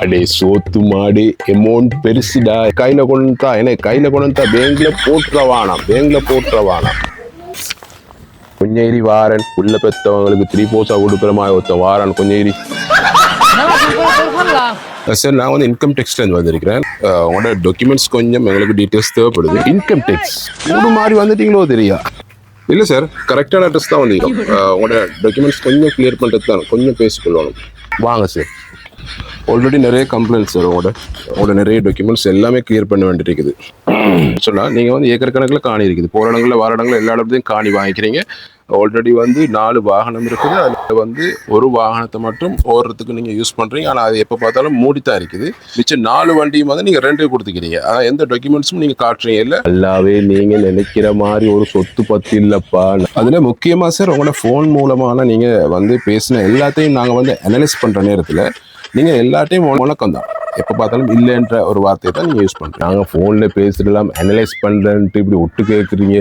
அடே சோத்து மாடு அமௌண்ட் பெருசுடா. கையில கொண்டு என்ன கையில கொண்டு பேங்க்ல போட்டுறவானாம். கொஞ்சேரி வாரன் உள்ள பெற்றவங்களுக்கு 3 போசா கொடுக்குற மாதிரி ஒருத்த வாரன் கொஞ்சேரி. சார் நான் வந்து இன்கம் டேக்ஸ்ல வந்திருக்கிறேன். உங்களோட டாக்குமெண்ட்ஸ் கொஞ்சம் எங்களுக்கு டீட்டெயில்ஸ் தேவைப்படுது. இன்கம் டேக்ஸ் மூணு மாதிரி வந்துட்டீங்களோ தெரியா? இல்லை சார், கரெக்டான அட்ரஸ் தான் வந்தீங்க. உங்களோட டாக்குமெண்ட்ஸ் கொஞ்சம் கிளியர் பண்ணுறது தான், கொஞ்சம் பேசிக்கொள்ளணும். வாங்க சார். ஆல்ரெடி நிறைய கம்ப்ளைண்ட்ஸ் சார். உங்களோட நிறைய டாக்குமெண்ட்ஸ் எல்லாமே கிளியர் பண்ண வேண்டியிருக்குது. சொன்னால் நீங்கள் வந்து ஏக்கர் கணக்கில் காணி இருக்குது. போகிற இடங்களில் வர இடங்களில் எல்லா இடத்துலையும் காணி வாங்கிக்கிறீங்க. ஆல்ரெடி வந்து 4 வாகனம் இருக்குது. அதில் வந்து ஒரு வாகனத்தை மட்டும் ஓடுறதுக்கு நீங்கள் யூஸ் பண்ணுறீங்க. ஆனால் அது எப்போ பார்த்தாலும் மூடித்தான் இருக்குது. மிச்சம் 4 வண்டியும் வந்து நீங்கள் ரெண்டு கொடுத்துக்கிறீங்க. ஆனால் எந்த டாக்குமெண்ட்ஸும் நீங்கள் காட்டுறீங்க இல்லை. எல்லாவே நீங்கள் நினைக்கிற மாதிரி ஒரு சொத்து பத்து இல்லைப்பா. அதில் முக்கியமாக சார் உங்களோட ஃபோன் மூலமான நீங்கள் வந்து பேசின எல்லாத்தையும் நாங்கள் வந்து அனலைஸ் பண்ணுற நேரத்தில் நீங்கள் எல்லாத்தையும் முழக்கம் தான். எப்போ பார்த்தாலும் இல்லைன்ற ஒரு வார்த்தையை தான் நீங்கள் யூஸ் பண்ணுறீங்க. நாங்கள் ஃபோனில் பேசுகிறலாம் அனலைஸ் பண்ணுறேன்ட்டு இப்படி ஒட்டு கேட்குறீங்க.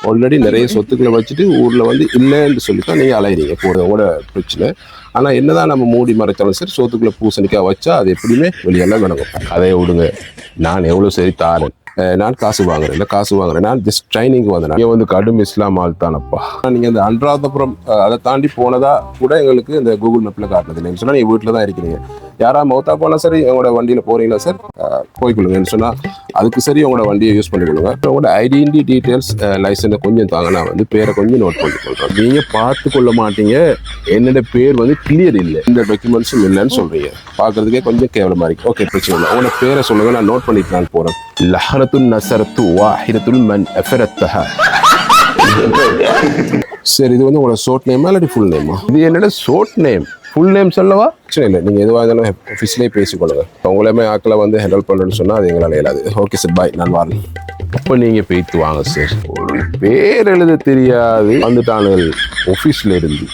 ஆல்ரெடி நிறைய சொத்துக்களை வச்சுட்டு ஊரில் வந்து இல்லைன்னு சொல்லி தான் நீங்கள் அலையிறீங்க. போகிறதோட பிரச்சனை. ஆனால் என்னதான் நம்ம மூடி மறைச்சாலும் சரி, சொத்துக்களை பூசணிக்காய் வச்சா அது எப்படியுமே வெளியெல்லாம் விளங்கும். அதை விடுங்க, நான் எவ்வளோ சரி தாரேன். நான் காசு வாங்குறேன். நான் ஜஸ்ட் ட்ரைனிங் வந்தேன். நீங்கள் வந்து கடும் இஸ்லாம் ஆள் தானப்பா. நீங்கள் இந்த அன்றாதபுரம் அதை தாண்டி போனதா கூட எங்களுக்கு இந்த கூகுள் மேப்பில் காட்டுனது இல்லைன்னு சொன்னால் நீங்கள் வீட்டில் தான் இருக்கிறீங்க. யாராவது மௌத்தா போனால் சரி உங்களோட வண்டியில் போகிறீங்களா சார், போய்க்கொள்ளுங்கன்னு சொன்னால் அதுக்கு சரி உங்களோட வண்டியை யூஸ் பண்ணிக்கொள்ளுங்க. உங்களோட ஐடென்டி டீட்டெயில்ஸ் லைசன்ஸை கொஞ்சம் தாங்க, நான் வந்து பேரை கொஞ்சம் நோட் பண்ணிக்கொள்கிறேன். நீங்கள் பார்த்து கொள்ள மாட்டீங்க. என்னோட பேர் வந்து கிளியர் இல்லை, இந்த டாக்குமெண்ட்ஸும் இல்லைன்னு சொல்கிறீங்க. பார்க்குறதுக்கே கொஞ்சம் கேவலமாக இருக்குது. ஓகே, பிரச்சனை இல்லை. உங்களோட பேரை சொல்லுங்கள், நான் நோட் பண்ணிட்டு நான் போகிறேன். லஹரத்துன் நசரத்து வாஹிரத்துல் மன் அஃபரத்தஹா. சரி, இது வந்து உங்களோட ஷார்ட் நேமா இல்லாட்டி ஃபுல் நேமா? இது என்னோட ஷார்ட் நேம். ஃபுல் நேம் சொல்லவா? பிரச்சனை இல்லை, நீங்கள் எதுவாக இருந்தாலும் ஆஃபீஸ்லேயே பேசிக்கொள்ளுங்க. உங்களையுமே ஆக்களை வந்து ஹேண்டில் பண்ணுறேன்னு சொன்னால் அது எங்களால் இயலாது. ஓகே சார், பாய், நான் வரேன். அப்போ நீங்கள் போய்த்து வாங்க சார். ஒரு பேர் எழுத தெரியாது வந்துட்டானுங்கள் ஆஃபீஸில் இருந்து.